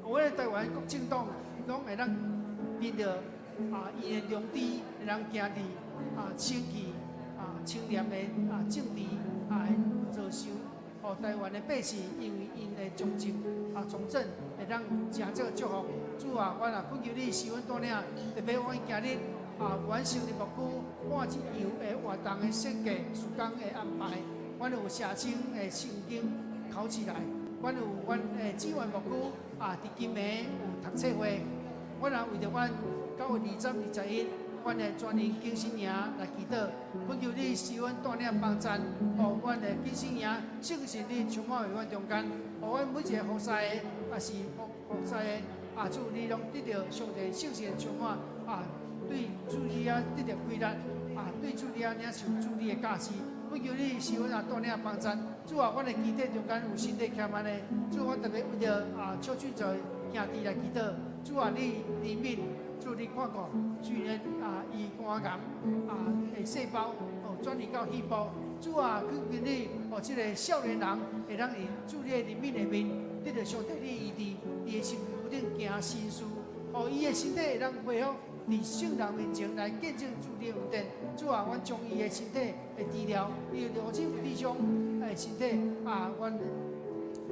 阮的台湾国政党拢会当面着伊的良知，会当行伫清气清廉的政治遭受。台湾的百姓因为因的忠正从政，会当真正祝福。主啊，阮也恳求你施恩带领，特别阮今日完成的目标，半一游的活动的设计、时间的安排，阮有写清的圣经考起来，阮有阮的志愿目标伫今暝有读册会，阮也为着阮9月20、21。阮的全年敬新营来祈祷，恳求你施恩带领帮赞，互阮的敬新营圣神你充满伫阮中间，互阮每一个服侍的，也是服侍的主，你拢得到上帝圣神充满对主你得到规律对主你领受主你的教示，恳求你施恩带领帮赞。主啊，阮的基地中间有身体欠安的，主我特别为着超取在兄弟来祈祷，主啊，你怜悯。主，你看过，去年伊肝癌的细胞转移到肺部，主啊，恳求你，这个少年人会当伫主你的怜悯里面，得到上帝的医治，伊的身躯不定行新事，伊的身体会当恢复，伫圣人面前来见证主你的恩典。主啊，阮将伊的身体的治疗，伊的罗金福弟兄的身体阮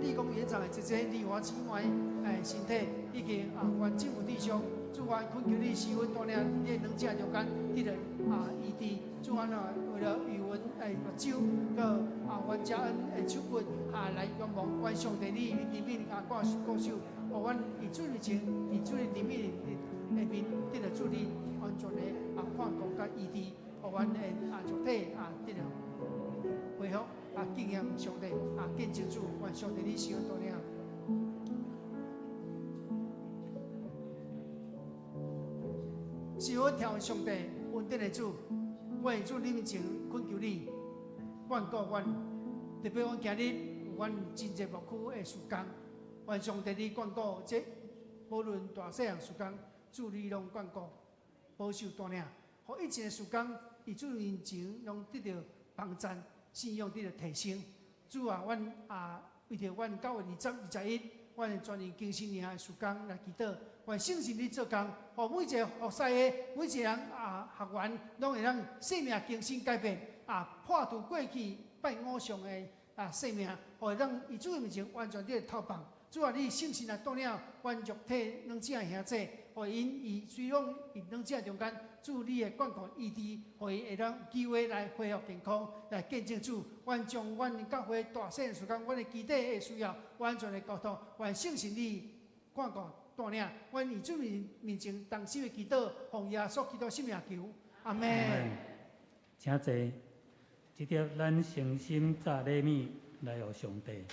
立功园长的姐姐丽华姊妹身体，以及阮政府弟兄。主啊，恳求你施恩带领你两者中间得到医治。主啊，为了余文目睭，个阮家恩手骨来仰望，阮上帝你怜悯挂手，互阮以主的情，以主的怜悯下面得到主你完全的看顾甲医治，互阮的肉体得到恢复敬仰上帝见证主，愿上帝你施恩带领。是我挑上帝恩典的主，我在主你面前恳求你，眷顾阮。特别阮今日有阮真济牧区的时间，愿上帝你眷顾这无论大细项时间，主你拢眷顾、保守带领，互一切的时间，伫主面前拢得到帮赞，信仰得到提升。主啊，阮为着阮9月20、21，阮的全年敬新年的时间来祈祷。愿圣神你做工，互每一个服侍的每一个人学员，拢会让生命更新改变破除过去拜偶像的生命，互让伊主面前完全的透放。主啊，你圣神来带领阮肉体两者兄弟，互因伊虽然伫两者中间，主你的眷顾医治，互伊会当有机会来恢复健康，来见证主。愿将阮教会大细时间，阮的基地的需要完全的交托，愿圣神你眷顾。带领，阮以主面前同心的祈祷，奉耶稣基督圣名求，阿门。请坐，即条咱诚心早礼物来互上帝，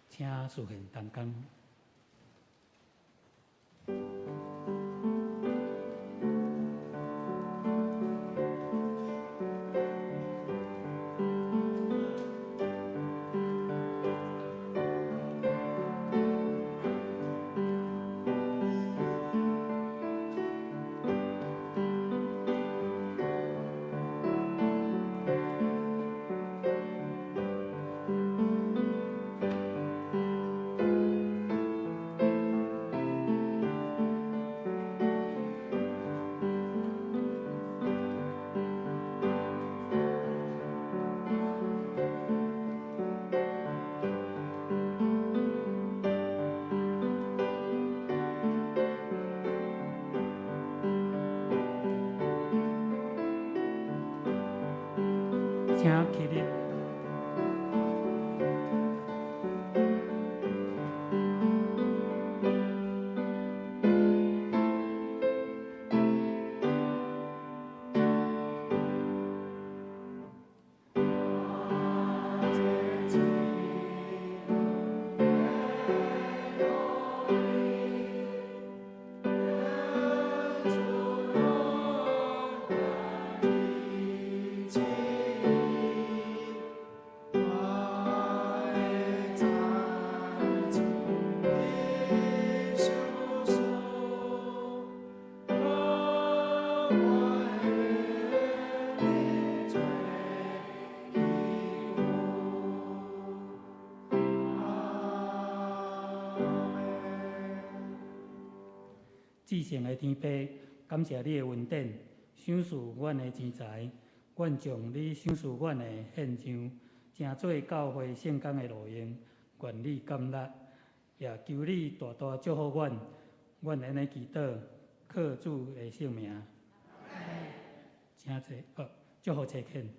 请实现同工。请起立。至圣的天父，感谢你的恩典，赏赐阮的钱财，阮将你赏赐阮的献上，成做教会圣工的路用，愿你感纳，也求你大大祝福阮。阮安尼祈祷，靠主的圣名，请坐，祝福切恳。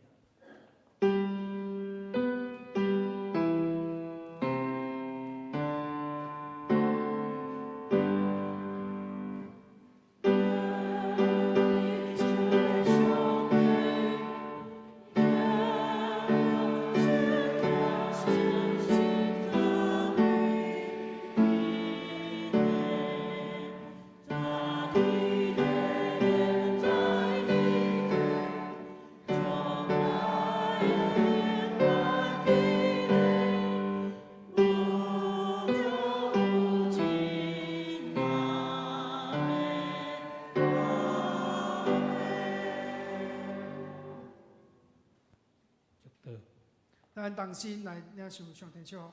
咱同心来领受上帝祝福。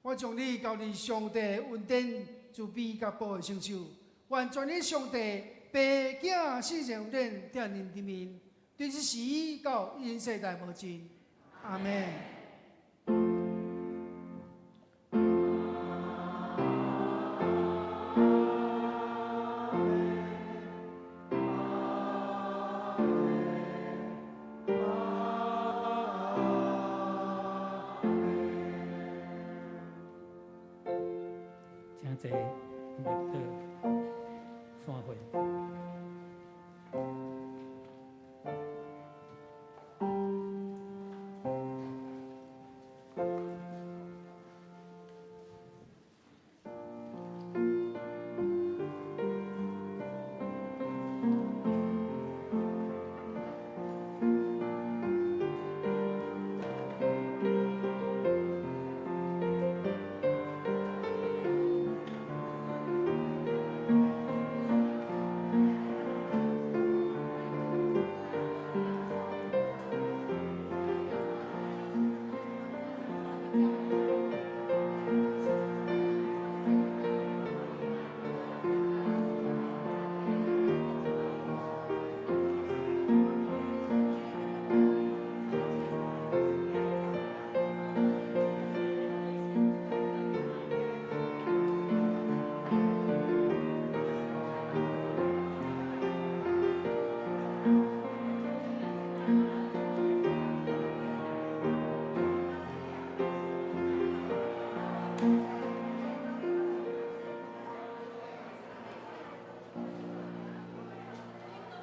我将你交你上帝恩典、慈悲甲保护成就，愿全你上帝爸囝四圣恩典在恁里面，对这时到因世代无尽。阿门。请坐，入到散会。